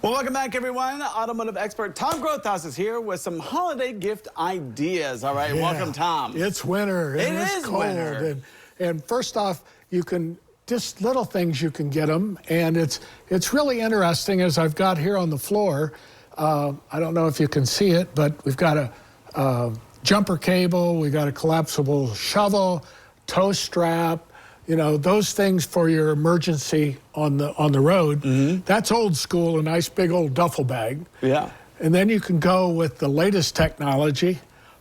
Well, welcome back, everyone. Automotive expert Tom Grothous is here with some holiday gift ideas. All right, welcome, Tom. It's winter. It is is cold. winter. And first off, you can just little things you can get them, and it's really interesting. As I've got here on the floor, I don't know if you can see it, but we've got a jumper cable, we got a collapsible shovel, tow strap. You know, those things for your emergency on the road. Mm-hmm. That's old school, a nice big old duffel bag. Yeah. And then you can go with the latest technology,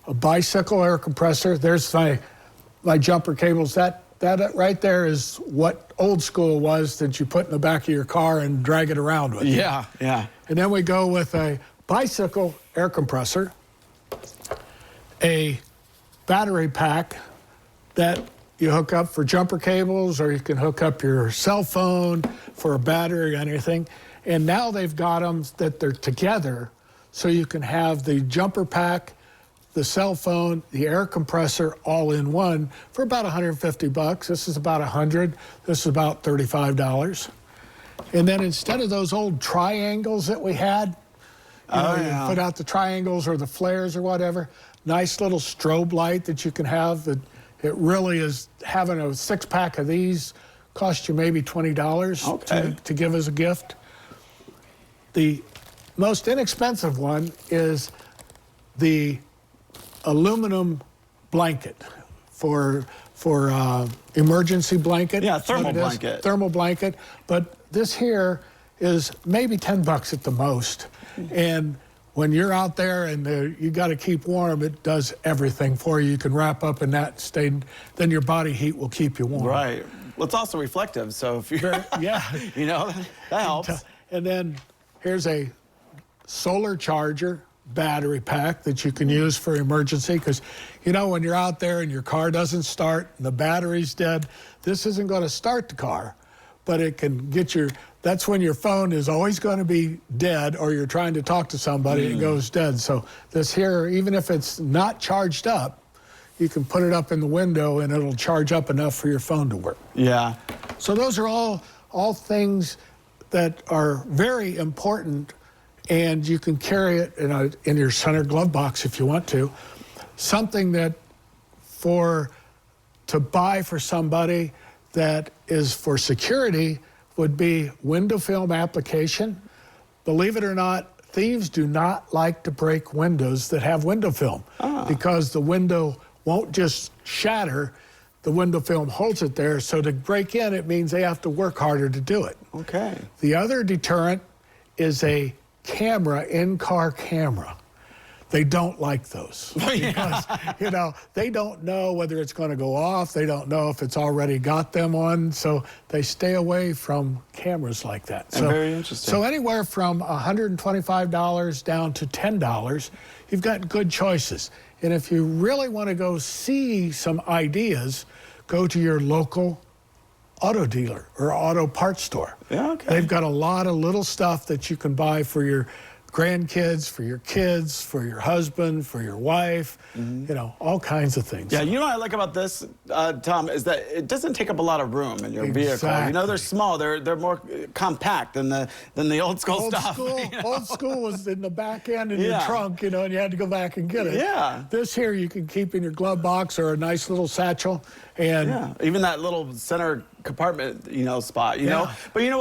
a bicycle air compressor. There's my jumper cables. That right there is what old school was that you put in the back of your car and drag it around with. Yeah, yeah. And then we go with a bicycle air compressor, a battery pack that you hook up for jumper cables, or you can hook up your cell phone for a battery or anything. And now they've got them that they're together, so you can have the jumper pack, the cell phone, the air compressor all in one for about 150 bucks. This is about 100. This is about $35. And then instead of those old triangles that we had, you put out the triangles or the flares or whatever, nice little strobe light that you can have. That it really is, having a 6-pack of these cost you maybe $20 to give as a gift. The most inexpensive one is the aluminum blanket for emergency blanket. Yeah, thermal blanket. Thermal blanket. But this here is maybe 10 bucks at the most. And when you're out there and you got to keep warm, it does everything for you. You can wrap up in that state, then your body heat will keep you warm. Right. Well, it's also reflective, so if you're, you know, that helps. And then here's a solar charger battery pack that you can use for emergency, because, you know, when you're out there and your car doesn't start and the battery's dead, this isn't going to start the car, but it can get that's when your phone is always going to be dead, or you're trying to talk to somebody and it goes dead. So this here, even if it's not charged up, you can put it up in the window and it'll charge up enough for your phone to work. Yeah. So those are all things that are very important, and you can carry it in your center glove box if you want to. Something that to buy for somebody that is for security would be window film application. Believe it or not, thieves do not like to break windows that have window film because the window won't just shatter. The window film holds it there, so to break in, it means they have to work harder to do it. Okay. The other deterrent is a camera, in-car camera. They don't like those because, you know, they don't know whether it's going to go off. They don't know if it's already got them on, so they stay away from cameras like that. So, very interesting. So anywhere from $125 down to $10, you've got good choices. And if you really want to go see some ideas, go to your local auto dealer or auto parts store. Yeah, okay. They've got a lot of little stuff that you can buy for your grandkids, for your kids, for your husband, for your wife, you know, all kinds of things. Yeah, you know what I like about this, Tom, is that it doesn't take up a lot of room in your vehicle. You know, they're small, they're more compact than the old school stuff. Old school was in the back end in your trunk, you know, and you had to go back and get it. Yeah. This here you can keep in your glove box or a nice little satchel. And even that little center compartment, you know, spot, you know. But you know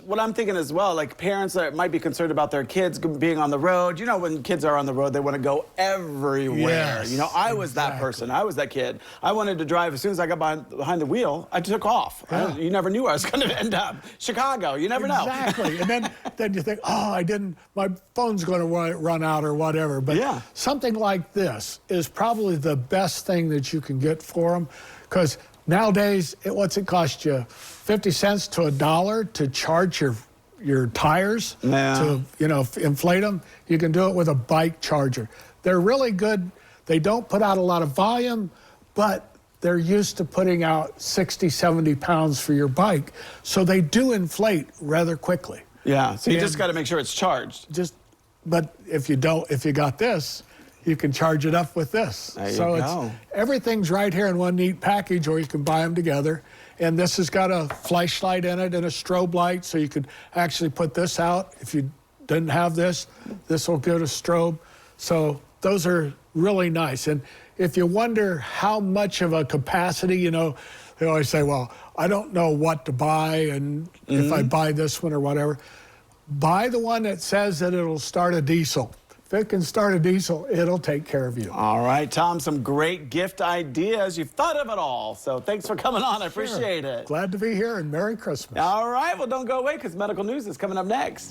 what I'm thinking as well, like parents that might be concerned about their kids being on the road. You know, when kids are on the road, they want to go everywhere. Yes, you know, I was that person. I was that kid. I wanted to drive. As soon as I got behind the wheel, I took off. You never knew where I was going to end up. Chicago, you never know. Exactly. And then you think, oh, my phone's going to run out or whatever. But something like this is probably the best thing that you can get for them. Because nowadays, what's it cost you? 50 cents to $1 to charge your tires to, you know, inflate them. You can do it with a bike charger. They're really good. They don't put out a lot of volume, but they're used to putting out 60, 70 pounds for your bike. So they do inflate rather quickly. Yeah, so you just got to make sure it's charged. But if you got this, you can charge it up with this. There you go. Everything's right here in one neat package, or you can buy them together. And this has got a flashlight in it and a strobe light, so you could actually put this out if you doesn't have this. This will go to strobe. So those are really nice. And if you wonder how much of a capacity, you know, they always say, well, I don't know what to buy, and if I buy this one or whatever, buy the one that says that it'll start a diesel. If it can start a diesel, it'll take care of you. All right, Tom, some great gift ideas. You've thought of it all. So thanks for coming on. I appreciate it. Glad to be here, and Merry Christmas. All right, well, don't go away because medical news is coming up next.